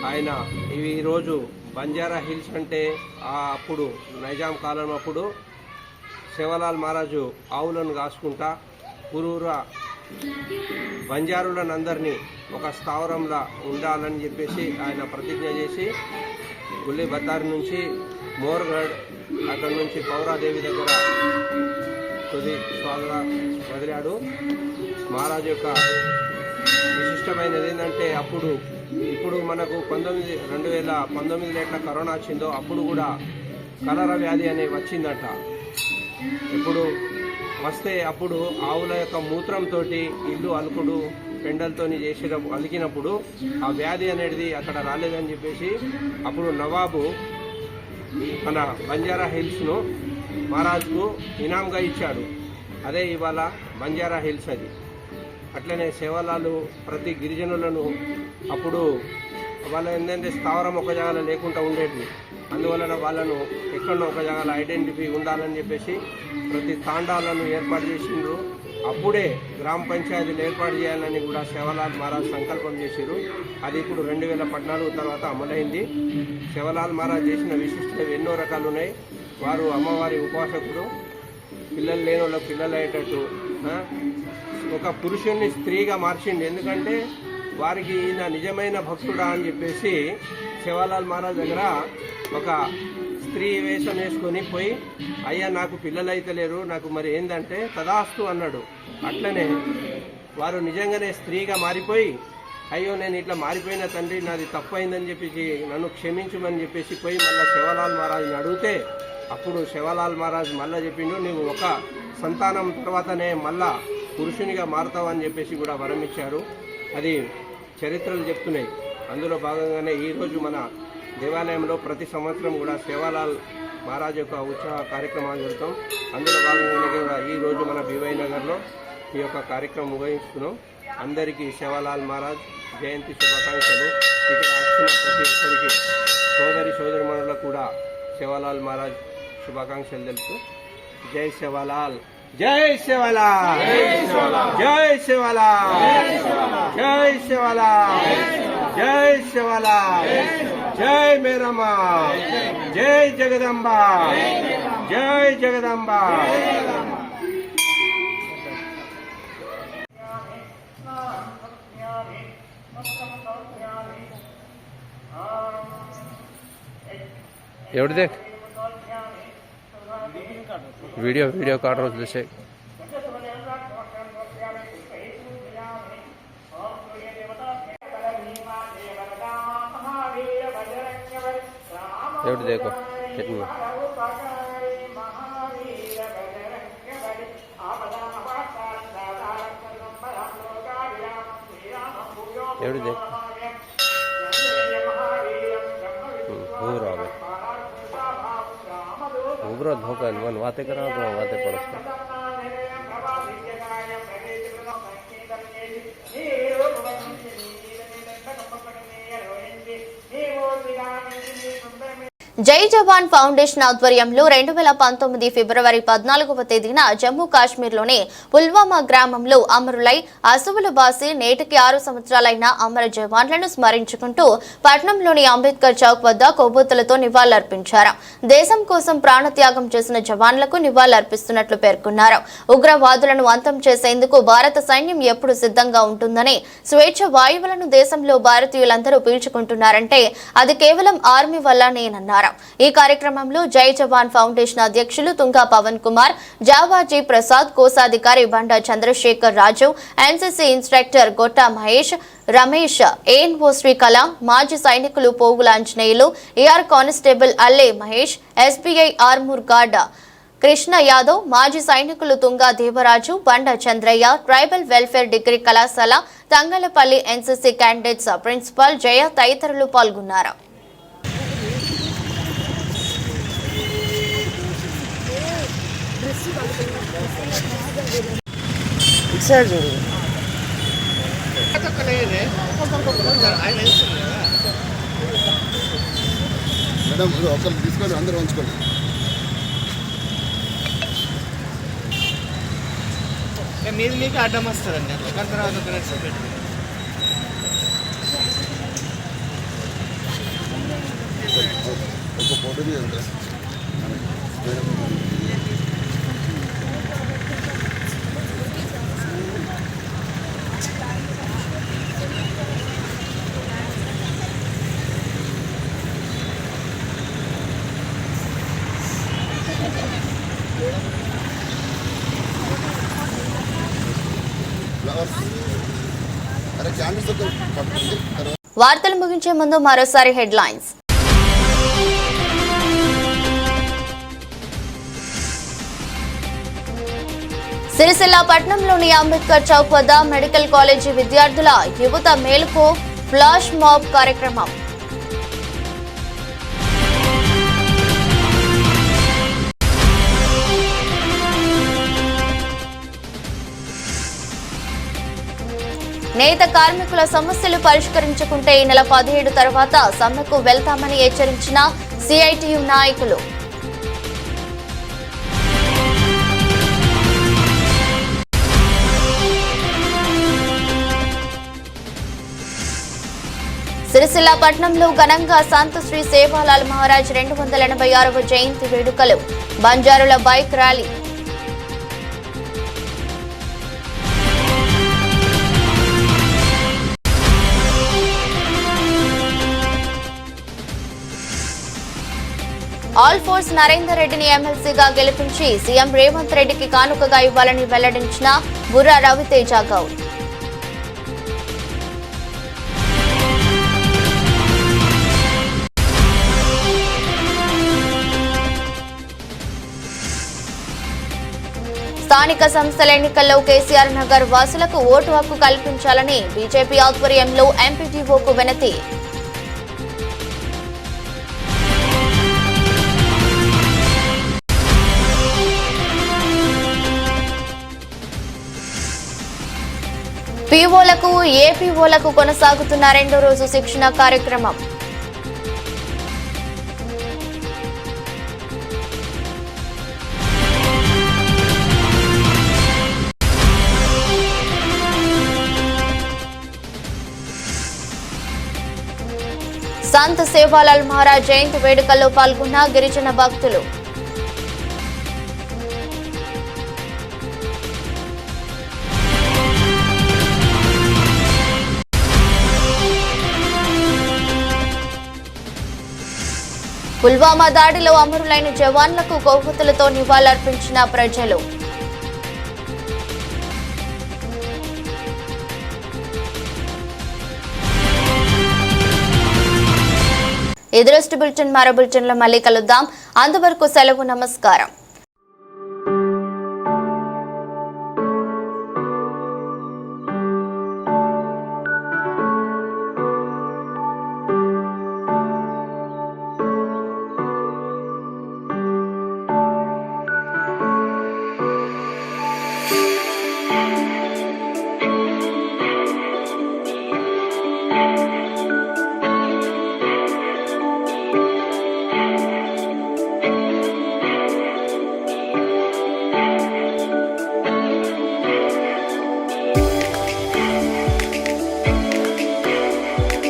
ఆయన ఈరోజు బంజారా హిల్స్ అంటే అప్పుడు నైజాం కాలం అప్పుడు శివలాల్ మహారాజు ఆవులను కాసుకుంటా ఊరూరా బంజారులను అందరినీ ఒక స్థావరంలో ఉండాలని చెప్పేసి ఆయన ప్రతిజ్ఞ చేసి గుల్లి బత్తారి నుంచి మోర్గఢ్, అక్కడి నుంచి పౌరాదేవి దగ్గర తుది శ్వాస వదిలాడు. మహారాజు యొక్క విశిష్టమైనది ఏంటంటే ఇప్పుడు మనకు 2019 ఎట్లా కరోనా వచ్చిందో అప్పుడు కూడా కలరా వ్యాధి అనేది వచ్చిందట. ఇప్పుడు వస్తే అప్పుడు ఆవుల యొక్క మూత్రంతో ఇల్లు అలుకుడు పెండలతో అలికినప్పుడు ఆ వ్యాధి అనేది అక్కడ రాలేదని చెప్పేసి అప్పుడు నవాబు మన బంజారా హిల్స్ను మహారాజ్కు ఇనాంగా ఇచ్చాడు. అదే ఇవాళ బంజారా హిల్స్. అది అట్లనే శివలాలు ప్రతి గిరిజనులను అప్పుడు వాళ్ళ ఏంటంటే స్థావరం ఒక జాగాలో లేకుండా ఉండేది. అందువలన వాళ్ళను ఎక్కడో ఒక జాగాలో ఐడెంటిఫై ఉండాలని చెప్పేసి ప్రతి తాండాలను ఏర్పాటు చేసిండ్రు. అప్పుడే గ్రామ పంచాయతీలు ఏర్పాటు చేయాలని కూడా శివలాల్ మహారాజ్ సంకల్పం చేశారు. అది ఇప్పుడు 2014 తర్వాత అమలైంది. శివలాల్ మహారాజ్ చేసిన విశిష్టలు ఎన్నో రకాలు ఉన్నాయి. వారు అమ్మవారి ఉపాసకుడు, పిల్లలు లేని వాళ్ళకి పిల్లలు అయ్యేటట్టు ఒక పురుషుణ్ణి స్త్రీగా మార్చిండు. ఎందుకంటే వారికి ఈయన నిజమైన భక్తుడా అని చెప్పేసి శివలాల్ మహారాజ్ దగ్గర ఒక స్త్రీ వేషం వేసుకొని పోయి, అయ్యా నాకు పిల్లలు అయితే లేరు, నాకు మరి ఏందంటే తదాస్తు అన్నాడు. అట్లనే వారు నిజంగానే స్త్రీగా మారిపోయి, అయ్యో నేను ఇట్లా మారిపోయిన తండ్రి, నాది తప్పు అయిందని చెప్పేసి నన్ను క్షమించమని చెప్పేసి పోయి మళ్ళీ శివలాల్ మహారాజ్ని అడిగితే అప్పుడు శివలాల్ మహారాజ్ మళ్ళీ చెప్పిండు, నువ్వు ఒక సంతానం తర్వాతనే మళ్ళా పురుషునిగా మారుతావని చెప్పేసి కూడా వరం ఇచ్చారు. అది చరిత్రలు చెప్తున్నాయి. అందులో భాగంగానే ఈరోజు మన దేవాలయంలో ప్రతి సంవత్సరం కూడా శివలాల్ మహారాజ్ యొక్క ఉత్సవ కార్యక్రమాలు జరుగుతాం. అందులో భాగంగానే కూడా ఈరోజు మన బీవై నగర్లో ఈ యొక్క కార్యక్రమం నిర్వహిస్తున్నాం. అందరికీ శివలాల్ మహారాజ్ జయంతి శుభాకాంక్షలు. ఇక్కడ వచ్చిన ప్రతి ఒక్కరికి సోదరిమణులకు కూడా శివలాల్ మహారాజ్ శుభాకాంక్షలు తెలుసు. జై శివలాల్, జై శివలాల్, జై శివలాల్, జై శివలాల్, జై శివలాల్, జై మేరమ్మ, జై జగదంబ, జై జగదంబ. ఎవడు देख वीडियो काट रहा हूँ जैसे ఎవడు देखो कितना ఎవడు देख पूरा उबरा धोखा मन बातें करा तो बातें पड़ता జై జవాన్ ఫౌండేషన్ ఆధ్వర్యంలో 2019 ఫిబ్రవరి 14వ తేదీన జమ్మూ కాశ్మీర్లోని పుల్వామా గ్రామంలో అమరులై అసువులు బాసి నేటికి 6 సంవత్సరాలైన అమర జవాన్లను స్మరించుకుంటూ పట్నంలోని అంబేద్కర్ చౌక్ వద్ద కొవ్వొత్తులతో నివాళులర్పించారు. దేశం కోసం ప్రాణత్యాగం చేసిన జవాన్లకు నివాళులర్పిస్తున్నట్లు పేర్కొన్నారు. ఉగ్రవాదులను అంతం చేసేందుకు భారత సైన్యం ఎప్పుడు సిద్ధంగా ఉంటుందని, స్వేచ్ఛ వాయువులను దేశంలో భారతీయులందరూ పీల్చుకుంటున్నారంటే అది కేవలం ఆర్మీ వల్లనేనన్నారు. ఈ కార్యక్రమంలో జై జవాన్ ఫౌండేషన్ అధ్యక్షులు తుంగా పవన్ కుమార్, జావాజీ ప్రసాద్, కోశాధికారి Banda Chandrashekar Raju, NCC instructor Gotta Mahesh, Ramesh, ANO Srikala, మాజీ సైనికులు Pogula Anjaneyulu, AR constable Alle Mahesh, SBI Armoor guard Krishna Yadav, మాజీ సైనికులు తుంగా దేవరాజు, బండ చంద్రయ్య, ట్రైబల్ వెల్ఫేర్ డిగ్రీ కళాశాల తంగలపల్లి ఎన్సీసీ క్యాండిడేట్స్ ప్రిన్సిపల్ జయ తదితరులు పాల్గొన్నారు. మేడం ఒకరు తీసుకొని అందరూ ఉంచుకోండి. మీది మీకు అడ్డం వస్తారండి ఒక తర్వాత ఒక నిమిషం పెట్టి ఒక ఫోటో తీయండి. వార్తలు ముగించే ముందు మరోసారి హెడ్లైన్స్. సిరిసిల్ల పట్టణంలోని అంబేద్కర్ చౌక్ వద్ద మెడికల్ కాలేజీ విద్యార్థుల యువత మేలుకో ఫ్లాష్ మాబ్ కార్యక్రమం. నేత కార్మికుల సమస్యలు పరిష్కరించుకుంటే ఈ నెల 17 తర్వాత సమ్మెకు వెళ్తామని హెచ్చరించిన సిఐటియు నాయకులు. సిరిసిల్ల పట్టణంలో ఘనంగా సంత్ శ్రీ సేవాలాల్ మహారాజ్ 286వ జయంతి వేడుకలు, బంజారుల bike rally. Alphores Narender రెడ్డిని ఎమ్మెల్సీగా గెలిపించి సీఎం రేవంత్ రెడ్డికి కానుకగా ఇవ్వాలని వెల్లడించిన బుర్రా రవితేజ గౌడ్. స్థానిక సంస్థల ఎన్నికల్లో కేసీఆర్ నగర్ వాసులకు ఓటు హక్కు కల్పించాలని బీజేపీ ఆధ్వర్యంలో ఎంపీటీఓకు వినతి. పీఓలకు, ఏపీఓలకు కొనసాగుతున్న 2వ రోజు శిక్షణ కార్యక్రమం. సంత్ సేవాలాల్ మహారాజ్ జయంతి వేడుకల్లో పాల్గొన్న గిరిజన భక్తులు. పుల్వామా దాడిలో అమరులైన జవాన్లకు కొవ్వొత్తులతో నివాళులర్పించిన ప్రజలు. ఎదురొస్ట్ బులెటిన్ మరో బులెటిన్లో మళ్ళీ కలుద్దాం. అంతవరకు సెలవు, నమస్కారం.